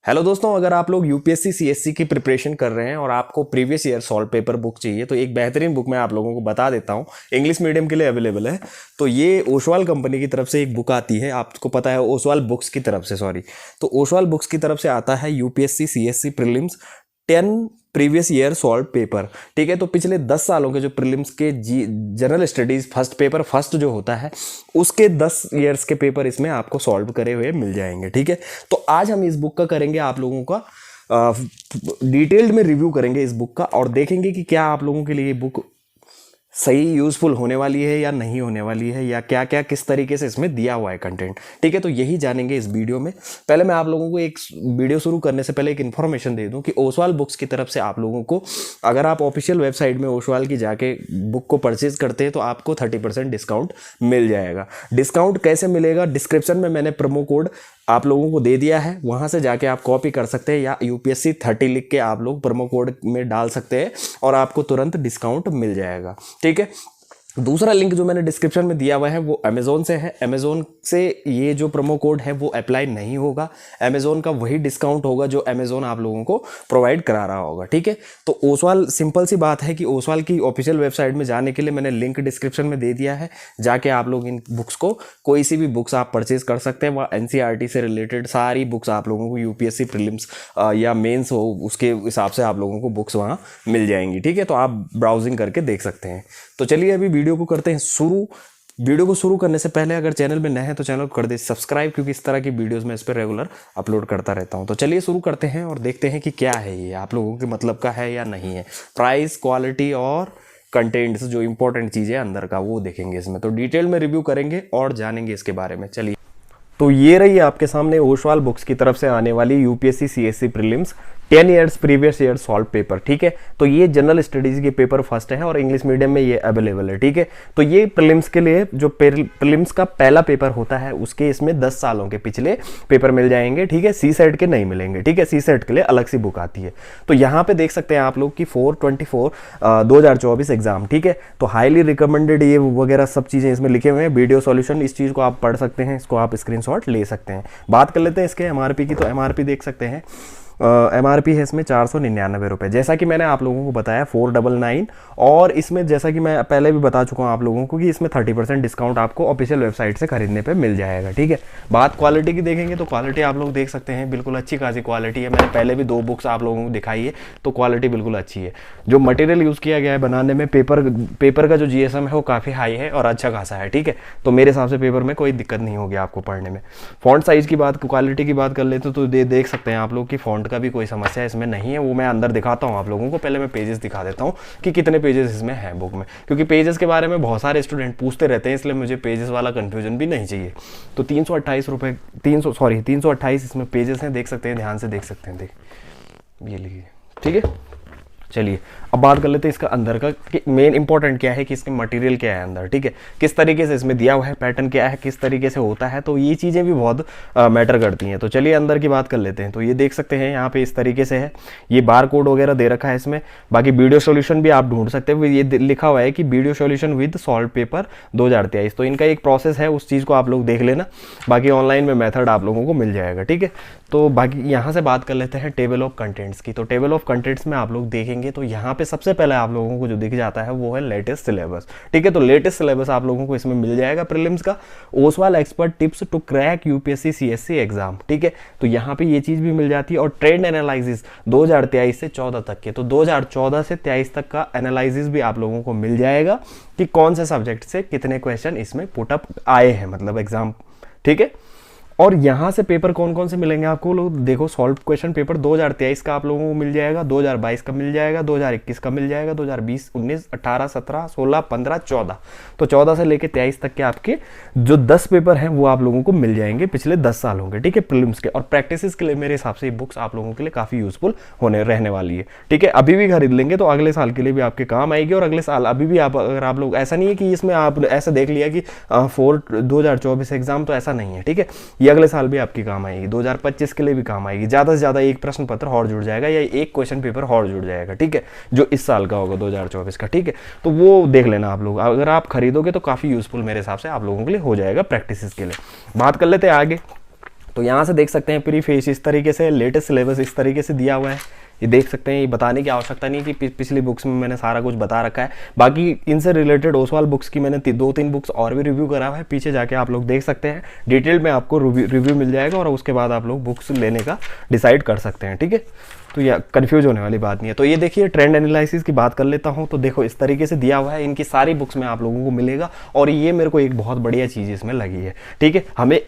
Hello दोस्तों, अगर आप लोग यूपीएससी सीएससी की प्रिपरेशन कर रहे हैं और आपको previous year solve paper book चाहिए तो एक बेहतरीन बुक मैं आप लोगों को बता देता हूँ। इंग्लिश मीडियम के लिए अवेलेबल है। तो ये ओसवाल कंपनी की तरफ से एक बुक आती है, आपको पता है, ओसवाल बुक्स की तरफ से, सॉरी। तो ओसवाल बुक्स की तरफ से आता है UPSC CSC prelims 10 previous year solve paper. ठीक है, तो पिछले 10 सालों के जो प्रीलिम्स के general studies first paper first जो होता है उसके 10 ईयर्स के पेपर इसमें आपको सॉल्व करे हुए मिल जाएंगे। ठीक है, तो आज हम इस बुक का करेंगे आप लोगों का डिटेल्ड में रिव्यू करेंगे इस बुक का और देखेंगे कि क्या आप लोगों के लिए ये बुक सही यूजफुल होने वाली है या नहीं होने वाली है, या क्या क्या किस तरीके से इसमें दिया हुआ है कंटेंट। ठीक है, तो यही जानेंगे इस वीडियो में। पहले मैं आप लोगों को एक वीडियो शुरू करने से पहले एक इन्फॉर्मेशन दे दूं कि ओसवाल बुक्स की तरफ से आप लोगों को, अगर आप ऑफिशियल वेबसाइट में ओसवाल की जाके बुक को परचेज करते हैं तो आपको 30% डिस्काउंट मिल जाएगा। डिस्काउंट कैसे मिलेगा? डिस्क्रिप्शन में मैंने प्रोमो कोड आप लोगों को दे दिया है, वहां से जाके आप कॉपी कर सकते हैं या यूपीएससी 30 लिख के आप लोग प्रोमो कोड में डाल सकते हैं और आपको तुरंत डिस्काउंट मिल जाएगा। ठीक है, दूसरा लिंक जो मैंने डिस्क्रिप्शन में दिया हुआ है वो अमेजोन से है। अमेजोन से ये जो प्रोमो कोड है वो अप्लाई नहीं होगा, अमेजोन का वही डिस्काउंट होगा जो अमेजोन आप लोगों को प्रोवाइड करा रहा होगा। ठीक है, तो ओसवाल, सिंपल सी बात है कि ओसवाल की ऑफिशियल वेबसाइट में जाने के लिए मैंने लिंक डिस्क्रिप्शन में दे दिया है, जाके आप लोग इन बुक्स को, कोई सी भी बुक्स आप परचेज कर सकते हैं। वह एनसीईआरटी से रिलेटेड सारी बुक्स आप लोगों को, यूपीएससी प्रीलिम्स या मेंस हो उसके हिसाब से आप लोगों को बुक्स वहाँ मिल जाएंगी। ठीक है, तो आप ब्राउजिंग करके देख सकते हैं। तो चलिए अभी वीडियो को करते हैं शुरू। वीडियो को शुरू करने से पहले अगर चैनल में नए हैं तो चैनल को कर दे सब्सक्राइब, क्योंकि इस तरह की वीडियोस मैं इस पर रेगुलर अपलोड करता रहता हूं। तो चलिए शुरू करते हैं और देखते हैं कि क्या है ये, आप लोगों के मतलब का है या नहीं है। प्राइस, क्वालिटी और कंटेंट्स, जो इंपॉर्टेंट चीज़ें अंदर का, वो देखेंगे इसमें। तो डिटेल में रिव्यू करेंगे और जानेंगे इसके बारे में। चलिए, तो ये रही आपके सामने ओसवाल बुक्स की तरफ से आने वाली UPSC CSC prelims 10 years previous year solve paper. ठीक है, तो ये जनरल स्टडीज के पेपर फर्स्ट है और इंग्लिश मीडियम में ये अवेलेबल है। ठीक है, तो ये प्रीलिम्स के लिए, जो प्रीलिम्स का पहला पेपर होता है उसके इसमें 10 सालों के पिछले पेपर मिल जाएंगे। ठीक है, सी सेट के नहीं मिलेंगे। ठीक है, सी सेट के लिए अलग सी बुक आती है। तो यहाँ पे देख सकते हैं आप लोग कि 4/24 2024 एग्जाम। ठीक है, तो हाईली रिकमेंडेड ये वगैरह सब चीजें इसमें लिखे हुए हैं। वीडियो सॉल्यूशन, इस चीज को आप पढ़ सकते हैं, इसको आप स्क्रीनशॉट ले सकते हैं। बात कर लेते हैं इसके एमआरपी की। तो एमआरपी देख सकते हैं, एमआरपी है इसमें 499 रुपये, जैसा कि मैंने आप लोगों को बताया 499। और इसमें जैसा कि मैं पहले भी बता चुका हूँ आप लोगों को कि इसमें 30% डिस्काउंट आपको ऑफिशियल वेबसाइट से खरीदने पे मिल जाएगा। ठीक है, बात क्वालिटी की देखेंगे तो क्वालिटी आप लोग देख सकते हैं, बिल्कुल अच्छी खासी क्वालिटी है। मैंने पहले भी 2 बुक्स आप लोगों को दिखाई है, तो क्वालिटी बिल्कुल अच्छी है। जो मटेरियल यूज़ किया गया है बनाने में, पेपर का जो जीएसएम है वो काफ़ी हाई है और अच्छा खासा है। ठीक है, तो मेरे हिसाब से पेपर में कोई दिक्कत नहीं होगी आपको पढ़ने में। फॉन्ट साइज की बात, क्वालिटी की बात कर लेते तो देख सकते हैं आप लोग कि फॉन्ट का भी कोई समस्या इसमें नहीं है। वो मैं अंदर दिखाता हूँ आप लोगों को। पहले मैं पेजेस दिखा देता हूँ कि कितने पेजेस इसमें हैं बुक में, क्योंकि पेजेस के बारे में बहुत सारे स्टूडेंट पूछते रहते हैं, इसलिए मुझे पेजेस वाला कंफ्यूजन भी नहीं चाहिए। तो 328 रुपये, 328 इसमें पेजेस हैं, देख सकते हैं, ध्यान से देख सकते हैं, ये लीजिए। ठीक है, चलिए अब बात कर लेते हैं इसका अंदर का कि मेन इंपॉर्टेंट क्या है, कि इसके मटेरियल क्या है अंदर। ठीक है, किस तरीके से इसमें दिया हुआ है, पैटर्न क्या है, किस तरीके से होता है, तो ये चीज़ें भी बहुत मैटर करती हैं। तो चलिए अंदर की बात कर लेते हैं। तो ये देख सकते हैं यहाँ पे इस तरीके से है, ये बार कोड वगैरह दे रखा है इसमें। बाकी वीडियो सोल्यूशन भी आप ढूंढ सकते हैं, ये लिखा हुआ है कि video solution with solve paper 2023। तो इनका एक प्रोसेस है, उस चीज़ को आप लोग देख लेना। बाकी ऑनलाइन में मेथड आप लोगों को मिल जाएगा। ठीक है, तो बाकी यहाँ से बात कर लेते हैं टेबल ऑफ कंटेंट्स की। तो टेबल ऑफ कंटेंट्स में आप लोग देखेंगे तो यहाँ पे सबसे पहले आप लोगों को जो दिख जाता है वो है लेटेस्ट सिलेबस। ठीक है, तो लेटेस्ट सिलेबस आप लोगों को इसमें मिल जाएगा प्रीलिम्स का। Oswaal expert tips to crack UPSC CSC exam. ठीक है, तो यहाँ पे ये चीज भी मिल जाती है। और ट्रेंड एनालिसिस 2023 से 14 तक के, तो 2014 से 23 तक का एनालिसिस भी आप लोगों को मिल जाएगा कि कौन से सब्जेक्ट से कितने क्वेश्चन इसमें पुटअप आए हैं, मतलब एग्जाम। ठीक है, और यहाँ से पेपर कौन कौन से मिलेंगे आपको, लोग देखो। सॉल्व क्वेश्चन पेपर 2023 का आप लोगों को मिल जाएगा, 2022 का मिल जाएगा, 2021 का मिल जाएगा, 2020, 19, 18, 17, 16, 15, 14। तो 14 से लेके 23 तक के आपके जो 10 पेपर हैं वो आप लोगों को मिल जाएंगे पिछले 10 सालों के। ठीक है, प्रीलिम्स के। और प्रैक्टिस के लिए मेरे हिसाब से ये बुक्स आप लोगों के लिए काफ़ी यूजफुल रहने वाली है। ठीक है, अभी भी खरीद लेंगे तो अगले साल के लिए भी आपके काम आएगी। और अगले साल अभी भी आप, अगर आप लोग, ऐसा नहीं है कि इसमें आप ऐसा देख लिया कि 2024 एग्जाम, तो ऐसा नहीं है। ठीक है, ये अगले साल भी आपकी काम आएगी, 2025 के लिए भी काम आएगी। ज़्यादा से ज़्यादा एक प्रश्न पत्र और जुड़ जाएगा या एक क्वेश्चन पेपर और जुड़ जाएगा। ठीक है, जो इस साल का होगा 2024 का। ठीक है, तो वो देख लेना आप लोग, अगर आप खरीदोगे तो काफ़ी यूजफुल मेरे हिसाब से आप लोगों के लिए हो जाएगा प्रैक्टिस के लिए। बात कर लेते हैं आगे। तो यहाँ से देख सकते हैं प्री फेस इस तरीके से, लेटेस्ट सिलेबस इस तरीके से दिया हुआ है। ये देख सकते हैं, ये बताने की आवश्यकता नहीं कि पिछली बुक्स में मैंने सारा कुछ बता रखा है। बाकी इनसे रिलेटेड ओसवाल बुक्स की मैंने 2-3 बुक्स और भी रिव्यू करा है, पीछे जाके आप लोग देख सकते हैं, डिटेल में आपको रिव्यू मिल जाएगा और उसके बाद आप लोग बुक्स लेने का डिसाइड कर सकते हैं, ठीक है। तो यह कन्फ्यूज होने वाली बात नहीं है। तो ये देखिए ट्रेंड एनालिसिस की बात कर लेता हूँ, तो देखो इस तरीके से दिया हुआ है, इनकी सारी बुक्स में आप लोगों को मिलेगा और ये मेरे को एक बहुत बढ़िया चीज़ इसमें लगी है, ठीक है। हमें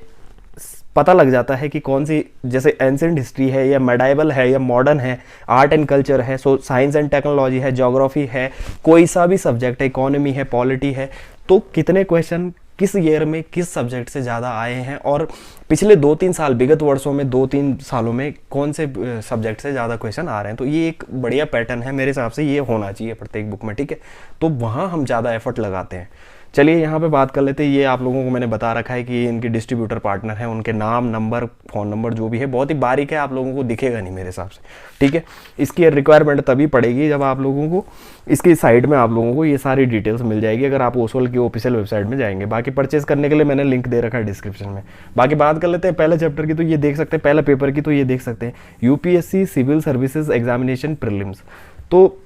पता लग जाता है कि कौन सी, जैसे एंसेंट हिस्ट्री है या मेडाइवल है या मॉडर्न है, आर्ट एंड कल्चर है, साइंस एंड टेक्नोलॉजी है, ज्योग्राफी है, कोई सा भी सब्जेक्ट है, इकोनॉमी है, पॉलिटी है, तो कितने क्वेश्चन किस ईयर में किस सब्जेक्ट से ज़्यादा आए हैं और पिछले 2-3 साल, विगत वर्षों में 2-3 सालों में कौन से सब्जेक्ट से ज़्यादा क्वेश्चन आ रहे हैं। तो ये एक बढ़िया पैटर्न है, मेरे हिसाब से ये होना चाहिए प्रत्येक बुक में, ठीक है। तो वहाँ हम ज़्यादा एफर्ट लगाते हैं। चलिए यहाँ पे बात कर लेते हैं। ये आप लोगों को मैंने बता रखा है कि इनके डिस्ट्रीब्यूटर पार्टनर हैं, उनके नाम, नंबर, फ़ोन नंबर जो भी है बहुत ही बारीक है, आप लोगों को दिखेगा नहीं मेरे हिसाब से, ठीक है। इसकी रिक्वायरमेंट तभी पड़ेगी जब आप लोगों को इसकी साइड में आप लोगों को ये सारी डिटेल्स मिल जाएगी अगर आप ओसवाल की ऑफिशियल वेबसाइट में जाएंगे। बाकी परचेज करने के लिए मैंने लिंक दे रखा है डिस्क्रिप्शन में। बाकी बात कर लेते हैं पहले चैप्टर की, तो ये देख सकते हैं, पहले पेपर की, तो ये देख सकते हैं UPSC civil services examination prelims. तो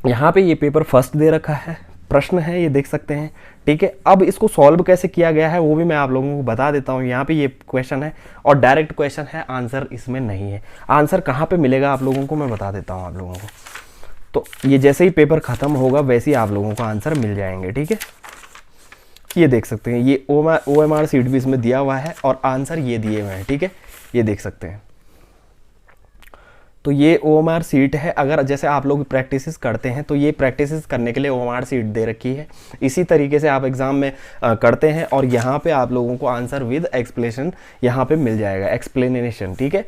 यहाँ पे ये पेपर फर्स्ट दे रखा है, प्रश्न है, ये देख सकते हैं, ठीक है। अब इसको सॉल्व कैसे किया गया है वो भी मैं आप लोगों को बता देता हूँ। यहाँ पे ये क्वेश्चन है और डायरेक्ट क्वेश्चन है, आंसर इसमें नहीं है। आंसर कहाँ पे मिलेगा आप लोगों को मैं बता देता हूँ आप लोगों को। तो ये जैसे ही पेपर खत्म होगा वैसे ही आप लोगों को आंसर मिल जाएंगे, ठीक है। ये देख सकते हैं, ये OMR सीट भी इसमें दिया हुआ है और आंसर ये दिए हुए हैं, ठीक है, ये देख सकते हैं। तो ये OMR सीट है, अगर जैसे आप लोग प्रैक्टिसेस करते हैं तो ये प्रैक्टिसेस करने के लिए OMR सीट दे रखी है। इसी तरीके से आप एग्ज़ाम में करते हैं और यहाँ पे आप लोगों को आंसर विद एक्सप्लेनेशन यहाँ पे मिल जाएगा, एक्सप्लेनेशन, ठीक है।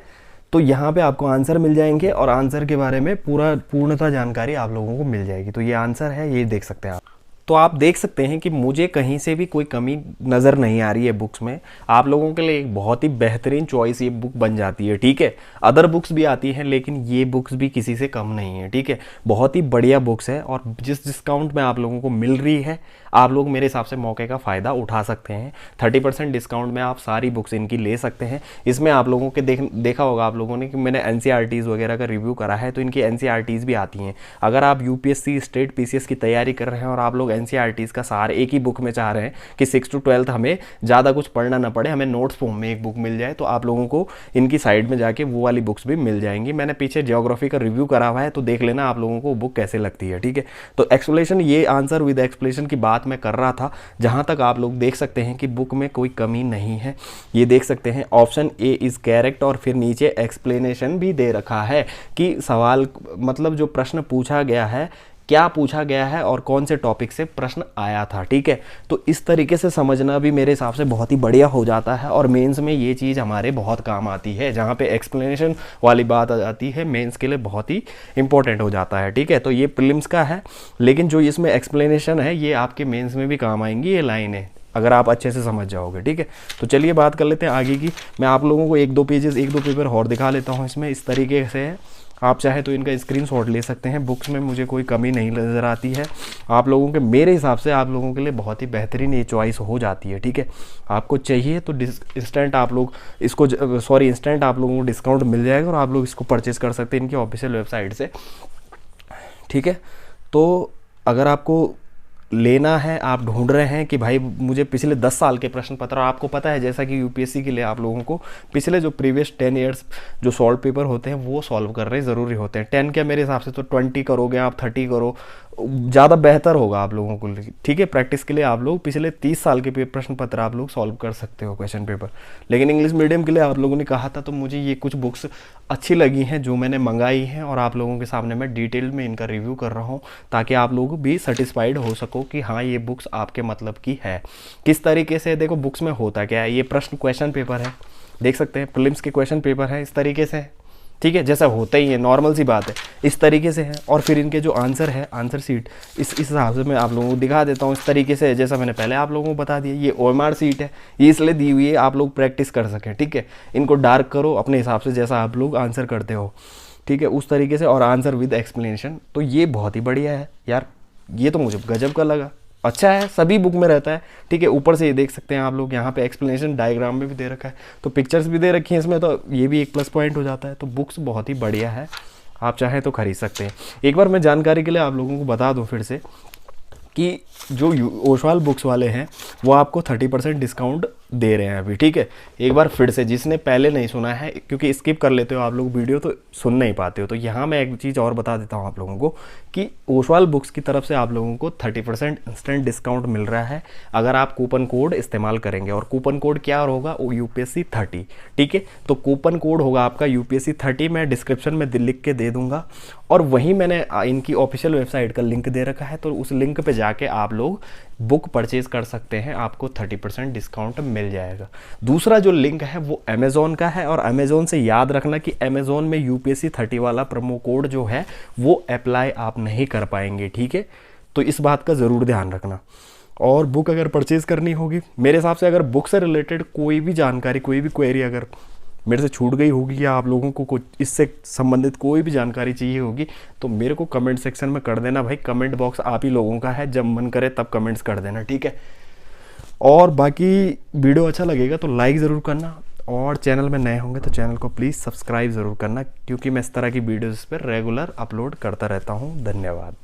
तो यहाँ पे आपको आंसर मिल जाएंगे और आंसर के बारे में पूर्णतः जानकारी आप लोगों को मिल जाएगी। तो ये आंसर है, ये देख सकते हैं आप। तो आप देख सकते हैं कि मुझे कहीं से भी कोई कमी नज़र नहीं आ रही है बुक्स में। आप लोगों के लिए एक बहुत ही बेहतरीन चॉइस ये बुक बन जाती है, ठीक है। अदर बुक्स भी आती हैं लेकिन ये बुक्स भी किसी से कम नहीं है, ठीक है। बहुत ही बढ़िया बुक्स है और जिस डिस्काउंट में आप लोगों को मिल रही है आप लोग मेरे हिसाब से मौके का फ़ायदा उठा सकते हैं। 30% डिस्काउंट में आप सारी बुक्स इनकी ले सकते हैं। इसमें आप लोगों के देखा होगा आप लोगों ने कि मैंने NCERTs वगैरह का रिव्यू करा है, तो इनकी NCERTs भी आती हैं। अगर आप UPSC स्टेट PCS की तैयारी कर रहे हैं और आप लोग NCERTs का सार एक ही बुक में चाह रहे हैं कि 6 to 12 हमें ज़्यादा कुछ पढ़ना ना पड़े, हमें नोट्स फॉर्म में एक बुक मिल जाए, तो आप लोगों को इनकी साइड में जाके वो वाली बुक्स भी मिल जाएंगी। मैंने पीछे ज्योग्राफी का रिव्यू करा हुआ है, तो देख लेना आप लोगों को बुक कैसे लगती है, ठीक है। तो एक्सप्लेनेशन, ये आंसर विद एक्सप्लेनेशन की बात मैं कर रहा था, जहां तक आप लोग देख सकते हैं कि बुक में कोई कमी नहीं है। ये देख सकते हैं ऑप्शन ए इज करेक्ट और फिर नीचे एक्सप्लेनेशन भी दे रखा है कि सवाल मतलब जो प्रश्न पूछा गया है क्या पूछा गया है और कौन से टॉपिक से प्रश्न आया था, ठीक है। तो इस तरीके से समझना भी मेरे हिसाब से बहुत ही बढ़िया हो जाता है और मेंस में ये चीज़ हमारे बहुत काम आती है। जहाँ पे एक्सप्लेनेशन वाली बात आ जाती है मेंस के लिए बहुत ही इंपॉर्टेंट हो जाता है, ठीक है। तो ये प्रीलिम्स का है, लेकिन जो इसमें एक्सप्लेनेशन है ये आपके मेंस में भी काम आएंगी ये लाइनें, अगर आप अच्छे से समझ जाओगे, ठीक है। तो चलिए बात कर लेते हैं आगे की। मैं आप लोगों को 1-2 पेपर और दिखा लेता हूँ इसमें। इस तरीके से है, आप चाहे तो इनका स्क्रीनशॉट ले सकते हैं। बुक्स में मुझे कोई कमी नहीं नज़र आती है। आप लोगों के, मेरे हिसाब से आप लोगों के लिए बहुत ही बेहतरीन ये चॉइस हो जाती है, ठीक है। आपको चाहिए तो इंस्टेंट आप लोग इसको इंस्टेंट आप लोगों को डिस्काउंट मिल जाएगा और आप लोग इसको परचेज़ कर सकते हैं इनकी ऑफिशियल वेबसाइट से, ठीक है। तो अगर आपको लेना है, आप ढूंढ रहे हैं कि भाई मुझे पिछले 10 साल के प्रश्न पत्र, आपको पता है जैसा कि यूपीएससी के लिए आप लोगों को पिछले जो प्रीवियस 10 ईयर्स जो सॉल्व पेपर होते हैं वो सॉल्व कर रहे ज़रूरी होते हैं। 10 क्या, मेरे हिसाब से तो 20 करोगे आप, 30 करो, ज़्यादा बेहतर होगा आप लोगों को, ठीक है। प्रैक्टिस के लिए आप लोग पिछले 30 साल के प्रश्न पत्र आप लोग सॉल्व कर सकते हो, क्वेश्चन पेपर। लेकिन इंग्लिश मीडियम के लिए आप लोगों ने कहा था, तो मुझे ये कुछ बुक्स अच्छी लगी हैं जो मैंने मंगाई हैं और आप लोगों के सामने मैं डिटेल में इनका रिव्यू कर रहा हूँ ताकि आप लोग भी सेटिस्फाइड हो सको कि हाँ ये बुक्स आपके मतलब की है। किस तरीके से, देखो बुक्स में होता क्या है, ये क्वेश्चन पेपर है, देख सकते हैं प्रीलिम्स के क्वेश्चन पेपर है इस तरीके से, ठीक है, जैसा होता ही है, नॉर्मल सी बात है, इस तरीके से है। और फिर इनके जो आंसर है, आंसर सीट इस हिसाब से मैं आप लोगों को दिखा देता हूँ। इस तरीके से जैसा मैंने पहले आप लोगों को बता दिया, ये OMR सीट है, ये इसलिए दी हुई है आप लोग प्रैक्टिस कर सकें, ठीक है। इनको डार्क करो अपने हिसाब से जैसा आप लोग आंसर करते हो, ठीक है, उस तरीके से, और आंसर विद एक्सप्लेनेशन। तो ये बहुत ही बढ़िया है यार, ये तो मुझे गजब का लगा। अच्छा है, सभी बुक में रहता है, ठीक है। ऊपर से ये देख सकते हैं आप लोग, यहाँ पे एक्सप्लेनेशन डायग्राम में भी दे रखा है, तो पिक्चर्स भी दे रखी हैं इसमें, तो ये भी एक प्लस पॉइंट हो जाता है। तो बुक्स बहुत ही बढ़िया है, आप चाहें तो खरीद सकते हैं। एक बार मैं जानकारी के लिए आप लोगों को बता दूं फिर से कि जो ओशवाल बुक्स वाले हैं वो आपको 30% डिस्काउंट दे रहे हैं अभी, ठीक है। एक बार फिर से, जिसने पहले नहीं सुना है, क्योंकि स्किप कर लेते हो आप लोग वीडियो तो सुन नहीं पाते हो, तो यहाँ मैं एक चीज़ और बता देता हूँ आप लोगों को कि ओशवाल बुक्स की तरफ से आप लोगों को 30% इंस्टेंट डिस्काउंट मिल रहा है अगर आप कूपन कोड इस्तेमाल करेंगे। और कूपन कोड क्या होगा, वो UPSC 30, ठीक है। तो कूपन कोड होगा आपका UPSC 30, मैं डिस्क्रिप्शन में लिख के दे दूंगा, और वहीं मैंने इनकी ऑफिशियल वेबसाइट का लिंक दे रखा है, तो उस लिंक पे जाके आप लोग बुक परचेज कर सकते हैं, आपको 30% डिस्काउंट मिल जाएगा। दूसरा जो लिंक है वो अमेज़ॉन का है, और अमेज़ॉन से याद रखना कि अमेज़ॉन में UPSC 30 वाला प्रोमो कोड जो है वो अप्लाई आप नहीं कर पाएंगे, ठीक है। तो इस बात का ज़रूर ध्यान रखना। और बुक अगर परचेज करनी होगी, मेरे हिसाब से अगर बुक से रिलेटेड कोई भी जानकारी, कोई भी क्वेरी अगर मेरे से छूट गई होगी, या आप लोगों को कुछ इससे संबंधित कोई भी जानकारी चाहिए होगी, तो मेरे को कमेंट सेक्शन में कर देना भाई। कमेंट बॉक्स आप ही लोगों का है, जब मन करे तब कमेंट्स कर देना, ठीक है। और बाकी वीडियो अच्छा लगेगा तो लाइक ज़रूर करना, और चैनल में नए होंगे तो चैनल को प्लीज़ सब्सक्राइब ज़रूर करना, क्योंकि मैं इस तरह की वीडियोज़ पर रेगुलर अपलोड करता रहता हूँ। धन्यवाद।